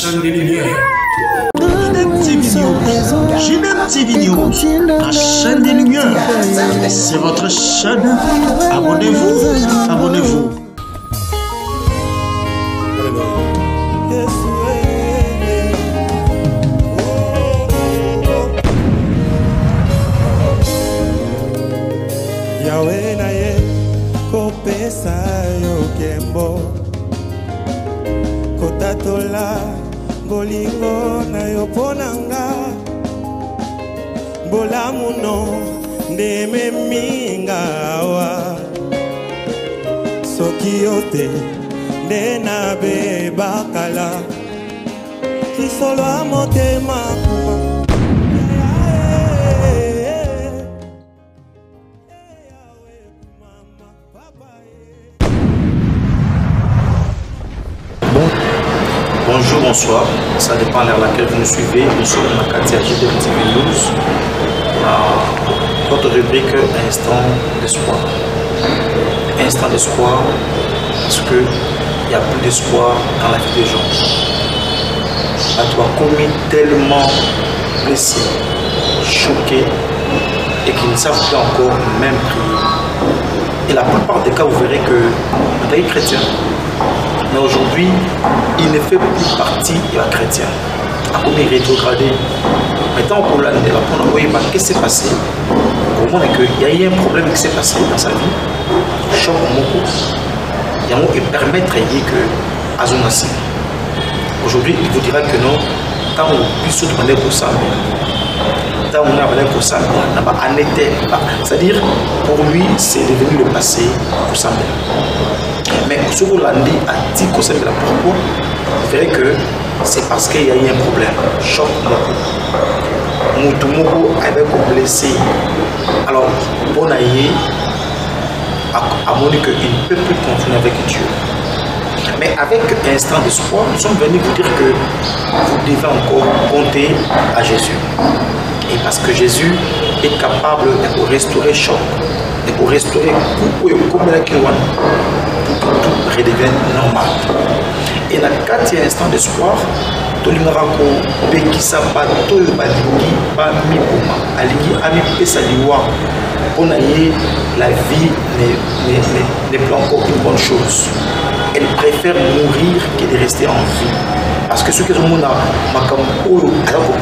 chaîne des lumières. Ginette TV News, la chaîne des lumières. C'est votre chaîne. Abonnez-vous, abonnez-vous. Yahweh na ye kopesa yo kembo kotatola bolingo na yo ponanga bolamuno ndeme minga wa soki yote nde na bebakala kisolo a motema kuma. Bonjour, bonsoir, ça dépend de l'heure à laquelle vous nous suivez. Nous sommes dans la quartier Ginette TV News, notre rubrique Instant d'espoir. Instant d'espoir, parce qu'il n'y a plus d'espoir dans la vie des gens. Tu as commis tellement blessé, choqué, et qu'ils ne savent plus encore même prier. Et la plupart des cas, vous verrez que on est chrétien. Mais aujourd'hui, il ne fait plus partie de la chrétienne. À combien rétrogradé. Maintenant, pour la qu'est-ce qui s'est passé? Au moins qu'il y a eu un problème qui s'est passé dans sa vie. Choc beaucoup. Il y a un mot et permettre que Azonasi. Aujourd'hui, il vous dira que non, tant on puisse se demander pour ça, tant on a besoin pour ça, on n'a pas en été. C'est-à-dire, pour lui, c'est devenu le passé pour ça. Mais ce que Landi a dit que c'est la pourquoi, vous verrez que c'est parce qu'il y a eu un problème. Choc beaucoup. Moutoumoko avait blessé. Alors, bon aïe a montré qu'il ne peut plus continuer avec Dieu. Mais avec un instant d'espoir, nous sommes venus vous dire que vous devez encore compter à Jésus. Et parce que Jésus est capable de vous restaurer choc, de vous restaurer pour que tout redevienne normal. Et dans le quatrième instant d'espoir, tout le monde a dit que ça va tout le on a la vie n'est plus encore une bonne chose. Elle préfère mourir que de rester en vie. Parce que ce que tout le monde a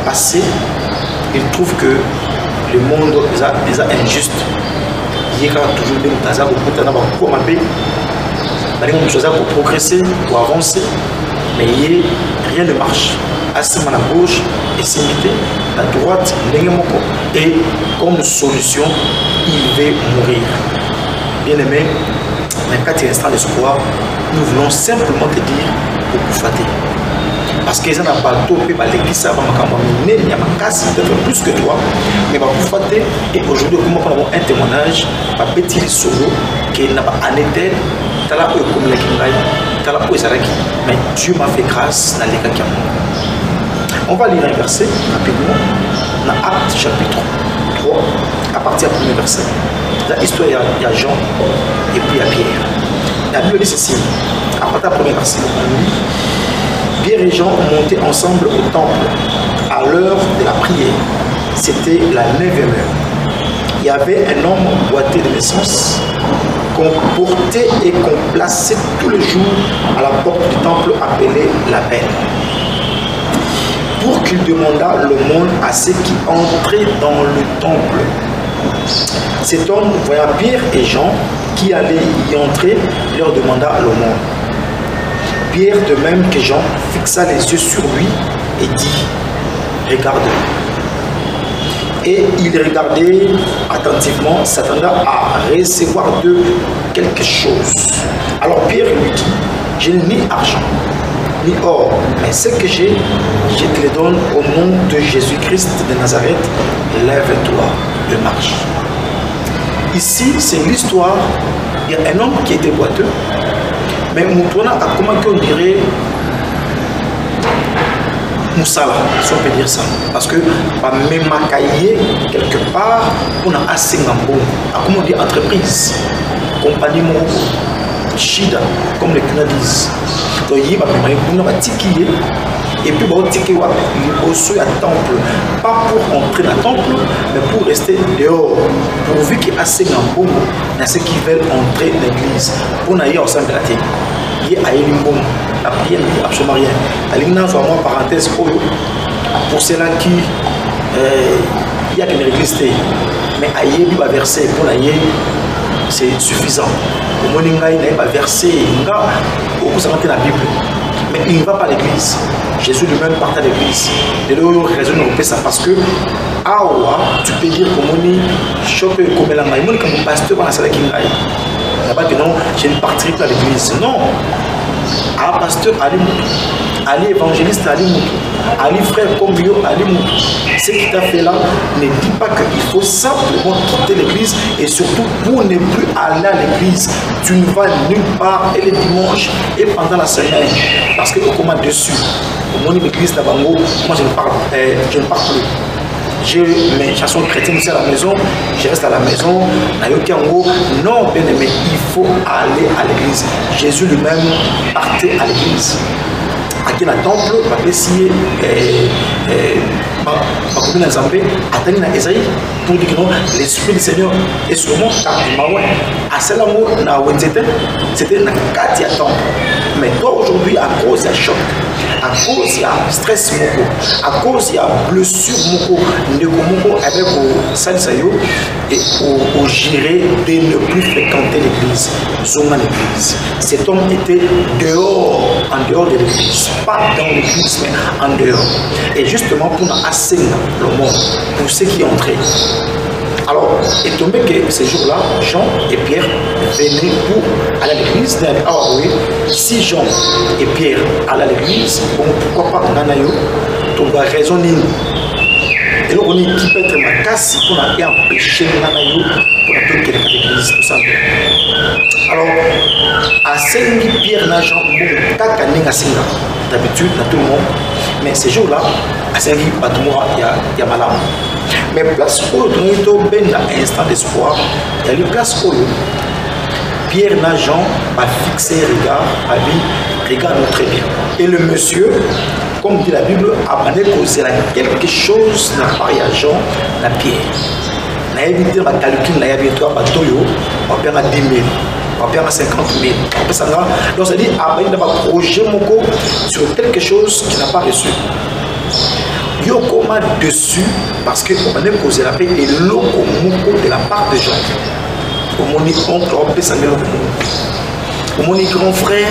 passé, il trouve que le monde est injuste. Il y a toujours des gens pour progresser, pour avancer, mais rien ne marche. Assez à la gauche et s'imiter, la droite, et comme solution, il va mourir. Bien aimé, dans le quatrième instant d'espoir, nous voulons simplement te dire beaucoup faté. Parce qu'ils ont un bateau, l'église va peut-être plus que toi, mais beaucoup faté. Et aujourd'hui, comment on a un témoignage, un petit solo qui n'a pas en été. Mais Dieu m'a fait grâce dans les cas. On va lire un verset rapidement dans Actes chapitre 3 à partir du premier verset. Dans l'histoire, il y a Jean et puis il y a Pierre. La Bible dit ceci, à partir du premier verset. Pierre et Jean ont monté ensemble au temple à l'heure de la prière. C'était la 9e heure. Il y avait un homme boité de naissance qu'on portait et qu'on plaçait tous les jours à la porte du temple appelé la Belle, pour qu'il demandât l'aumône à ceux qui entraient dans le temple. Cet homme, voyant Pierre et Jean qui allaient y entrer, leur demanda l'aumône. Pierre, de même que Jean, fixa les yeux sur lui et dit, regarde-le. Et il regardait attentivement, s'attendant à recevoir d'eux quelque chose. Alors Pierre lui dit, je n'ai ni argent, ni or, mais ce que j'ai, je te le donne au nom de Jésus-Christ de Nazareth, lève-toi et marche. Ici, c'est l'histoire, il y a un homme qui était boiteux, mais Moutouana a comment qu'on dirait Moussala, si on peut dire ça. Parce que même macaillé quelque part, on a assez d'ambon. Comment on dit entreprise, compagnie Morocco, Chida, comme les Canadiens. Donc il y a un tiki et puis bon ticket au sous à temple, pas pour entrer dans le temple, mais pour rester dehors, pourvu qu'il y ait assez d'embaume dans ceux qui veulent entrer dans l'église. Pour n'aller ensemble de la terre. Il y a la prière n'est absolument rien. La ligne n'a pas moi parenthèse pour ceux-là qui il y a qu'une église, mais aïe il va verser pour l'aïe c'est suffisant. Au moins il n'a pas versé, il a la Bible, mais il ne va pas à l'église. Jésus lui-même part à l'église. Et là, il raison de ça parce que tu peux dire que chope comme la maille, comme pasteur dans la salle qui n'aille. Il n'y a pas que non, je ne partirai pas à l'église. Non. À pasteur, allez évangéliste, allez frère comme yo, allez moutou. Ce qui t'a fait là, ne dis pas qu'il faut simplement quitter l'église et surtout pour ne plus aller à l'église. Tu ne vas nulle part et le dimanche et pendant la semaine. Parce que comment dessus, au mon église d'Abango, moi je ne parle plus. J'ai mes chansons chrétiennes aussi à la maison, je reste à la maison, non bien aimé, il faut aller à l'église. Jésus lui-même partait à l'église. Aquí na temple, ma pessier, ma commune en Zambé, attendez na Esaïe, pour dire que non, l'Esprit du Seigneur est sur moi, car il m'a oué. À cela, c'était na Katia temple. Mais toi aujourd'hui, à cause de choc, à cause de stress, à cause de blessure, avec au salsayo et au gérer de ne plus fréquenter l'église. Cet homme était en dehors de l'église. Pas dans l'église, mais en dehors. Et justement, pour nous assainir le monde, pour ceux qui entraient. Alors, il est tombé que ces jours-là, Jean et Pierre venaient pour aller à l'église. Ah oui, si Jean et Pierre allaient à l'église, bon, pourquoi pas Nanayo, tu dois raisonner. Et là, on est qui peut être ma casse pour empêcher Nanayo pour la toute l'église, tout simplement. Alors, à Sengi, Pierre, Jean, bon, d'habitude, dans tout le monde, mais ces jours-là, à Sengi, il y a malade. Mais place où nous avons un instant d'espoir, il y a une place où Pierre Jean a fixé regard à lui, regarde-nous très bien. Et le monsieur, comme dit la Bible, a demandé causer quelque chose n'a pas à Jean, la Pierre. N'a évité ma calcul, n'a évité ma toyo, on perd à 10 000. On perd à 50 000. Donc ça dit, il n'a pas projet sur quelque chose qu'il n'a pas reçu. Il y a comment dessus, parce qu'on a causé la paix et l'eau de la part de Jean. Au mon oncle, on peut s'amener au mon grand frère,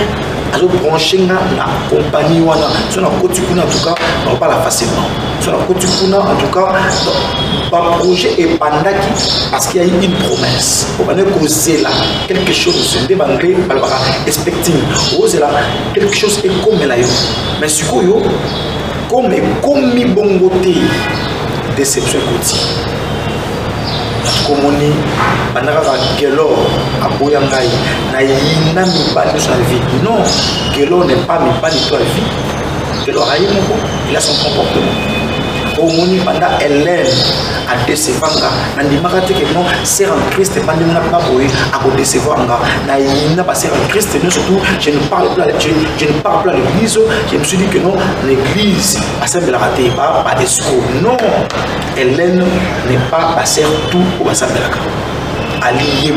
à l'autre branché dans la compagnie. Sur la côte en tout cas, on parle facilement. Sur la côte en tout cas, le projet est pandaki parce qu'il y a eu une promesse. On a causé là quelque chose, c'est anglais, expecting. Osez là, quelque chose est comme là. Mais sur quoi comme mi bongoté déception côté comme on dit banaka gelo aboyangai na yina mi pas de sa vie non gelo n'est pas mi pas de toi vie gelo il a son comportement au moni pendant Hélène à décevoir na ndimaka te que non c'est en Christ pas ndimaka pas boy à décevoir na yina pas c'est en Christ mais surtout je ne parle pas de l'église. Je me suis dit que non l'église a semblé la rater pas d'escroc non Hélène n'est pas passée tout au assemblée allié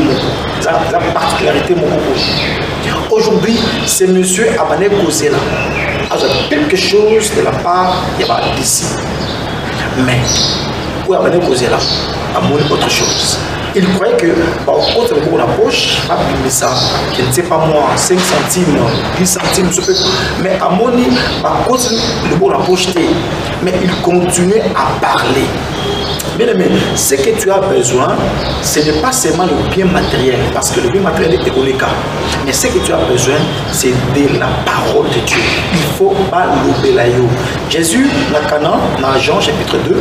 la particularité mon aujourd'hui ce monsieur a mané causé là quelque chose de la part d'ici. Mais, pour amener causer là, à mon autre chose. Il croyait que, quand on a la poche, ça, je ne sais pas moi, 5 centimes, 10 centimes, mais à mon niveau, à cause de la poche, mais il continuait à parler. Bien aimé, ce que tu as besoin, ce n'est pas seulement le bien matériel, parce que le bien matériel est économique. Mais ce que tu as besoin, c'est de la parole de Dieu. Il faut pas l'oublier. Jésus, dans Cana, dans Jean chapitre 2,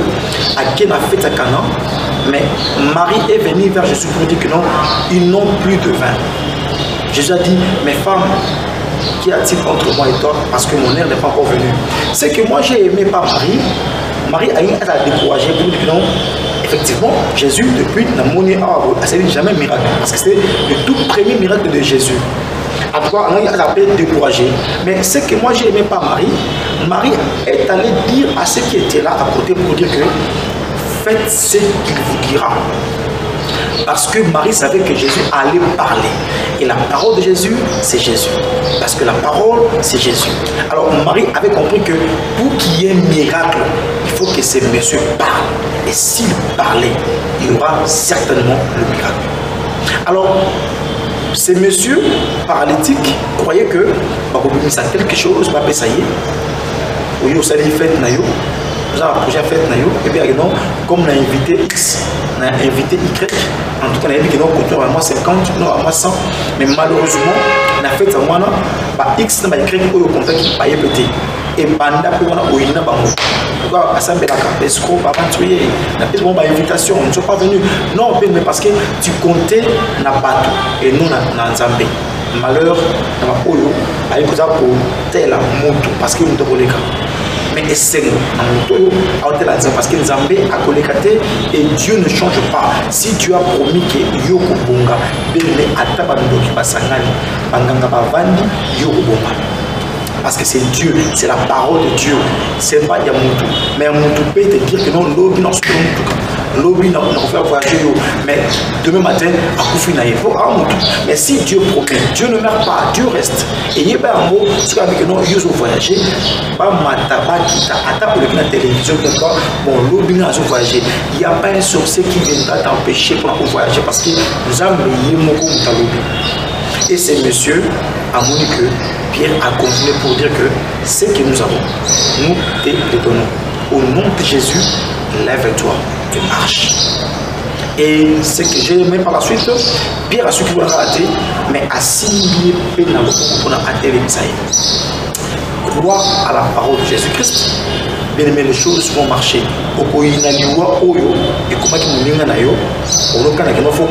à qui a fait à Cana, mais Marie est venue vers Jésus pour dire que non, ils n'ont plus de vin. Jésus a dit, mes femmes, qu'y a-t-il entre moi et toi, parce que mon heure n'est pas encore venue. C'est que moi j'ai aimé pas Marie a eu à décourager pour dire que non, effectivement, Jésus, depuis la monnaie, c'est jamais miracle, parce que c'est le tout premier miracle de Jésus. À quoi on a appelé décourager. Mais ce que moi j'ai aimé pas Marie est allée dire à ceux qui étaient là à côté pour dire que faites ce qu'il vous dira. Parce que Marie savait que Jésus allait parler. Et la parole de Jésus, c'est Jésus. Parce que la parole, c'est Jésus. Alors Marie avait compris que pour qu'il y ait un miracle, il faut que ces messieurs parlent. Et s'ils parlaient, il y aura certainement le miracle. Alors, ces messieurs paralytiques croyaient que ça quelque chose, ça y est. Oui, vous allez faire Nayo. Nous avons un projet fait Nayo. Et bien, comme on a invité X, on a invité Y. En tout cas, on a dit que nous avons moi 50, nous avons 100. Mais malheureusement, on a fait ça. X n'a pas écrit que le contrat qui paye pété. Et Banda, on a eu une banque. Pourquoi à Sambelaka, escroc, aventurier, la pièce de invitation, ils ne sont pas venus. Non, mais parce que tu comptais na bateau et nous na Zambé. Malheur, na Oyo, avec ça pour tel moto, parce que nous devons les cas. Mais c'est parce que Zambé a collecté et Dieu ne change pas. Si tu as promis que Yoko Bonga, Bélé Atabandoki Basangani, Banganga Bavandi, Yoko Bonga. Parce que c'est Dieu, c'est la parole de Dieu. C'est pas Yamutu. Mais Yamutu peut te dire que non, l'objet n'a pas l'objet n'a pas voyager. Mais demain matin, à Koufina, il faut Yamutu. Mais si Dieu promet, Dieu ne meurt pas, Dieu reste. Et il y a un mot, c'est avec non, ils ont voyagé. Pas Mataba qui t'a attaqué la télévision, bon, l'objet n'a pas voyagé. Il n'y a pas un sorcier qui viendra t'empêcher pour voyager parce que nous avons mis mon coup dans l'objet. Et ces messieurs a montré que Pierre a continué pour dire que ce que nous avons, nous te le donnons. Au nom de Jésus, lève-toi et marche. Et ce que j'ai aimé par la suite, Pierre a su qu'il va rater, mais a signé pénal pour atteindre les Messiah. Crois à la parole de Jésus-Christ. Bien aimé, les choses vont marcher. Et comment tu m'as dit, on a fait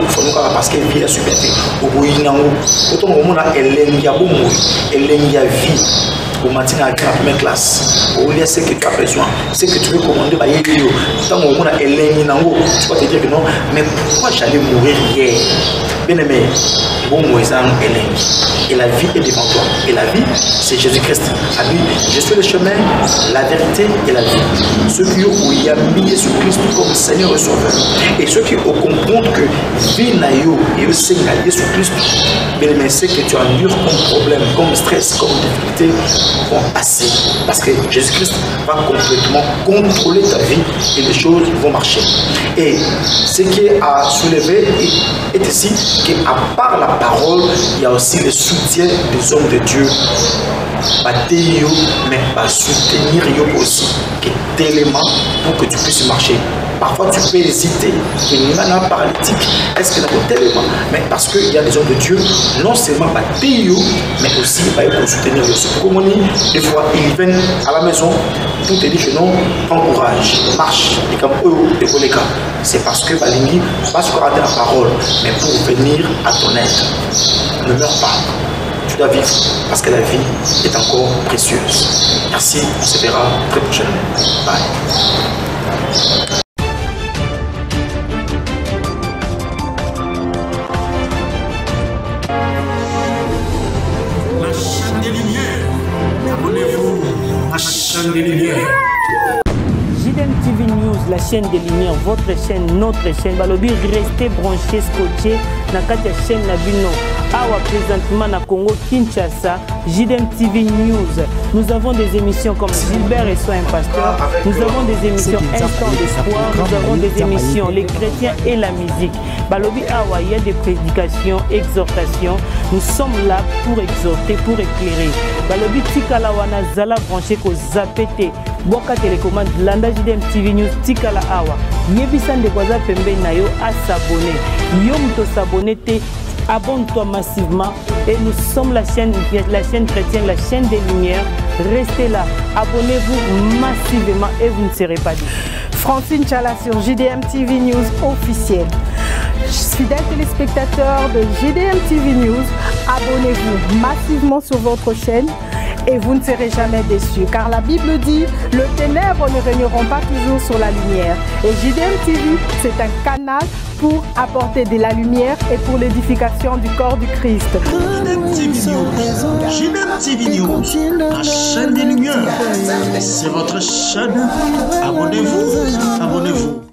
parce qu'elle vit la superté. Autant on a vie. Au matin à la première classe, au lieu de ce que tu as besoin, ce que tu veux commander, tant au monde tu vas te dire que non, mais pourquoi j'allais mourir hier? Bien aimé, bon et la vie est devant toi. Et la vie, c'est Jésus-Christ. À lui, je suis le chemin, la vérité et la vie. Ceux qui ont mis Jésus-Christ comme Seigneur et Sauveur, et ceux qui ont compris que vie n'a eu et le Seigneur Jésus-Christ, bien aimé, ce que tu endures comme problème, comme stress, comme difficulté, vont passer. Parce que Jésus-Christ va complètement contrôler ta vie et les choses vont marcher. Et ce qui a soulevé est ici qu'à part la parole, il y a aussi le soutien des hommes de Dieu. Mais pas soutenir aussi tellement pour que tu puisses marcher. Parfois tu peux hésiter, il y a un paralytique, est-ce qu'il y a un tellement? Mais parce qu'il y a des hommes de Dieu, non seulement mais aussi pour soutenir le des fois ils viennent à la maison pour te dire que non, encourage, marche, et comme eux, c'est parce que Balingi va se garder la parole, mais pour venir à ton aide. Ne meurs pas. Tu dois vivre parce que la vie est encore précieuse. Merci, on se verra très prochainement. Bye. La chaîne des Lumières. Abonnez-vous à la chaîne des Lumières. JDM TV News, la chaîne des Lumières, votre chaîne, notre chaîne. Balobi, restez branchés, scotchés. Nakati chaîne Nabino. Awa présentement na Congo Kinshasa, JDM TV News. Nous avons des émissions comme Gilbert et Soin Pasteur. Nous avons des émissions Instant d'Espoir. Nous avons des émissions Les Chrétiens et la musique. Balobi Awa, il y a des prédications, exhortations. Nous sommes là pour exhorter, pour éclairer. Balobi Tikala Wana Zala branché ko Zapete. Boka télécommande Landa JDM TV News Tikala Awa. Yebisan de Kwaza Pembe Nayo à s'abonner. Yom to s'abonner te. Abonne-toi massivement et nous sommes la chaîne chrétienne, la chaîne des Lumières. Restez là, abonnez-vous massivement et vous ne serez pas dit. Francine Chala sur JDM TV News officiel. Fidèles téléspectateurs de JDM TV News, abonnez-vous massivement sur votre chaîne et vous ne serez jamais déçus. Car la Bible dit, le ténèbre ne régneront pas toujours sur la lumière. Et JDM TV, c'est un canal pour apporter de la lumière et pour l'édification du corps du Christ. JDM TV News, la chaîne des lumières. C'est votre chaîne. Abonnez-vous, abonnez-vous.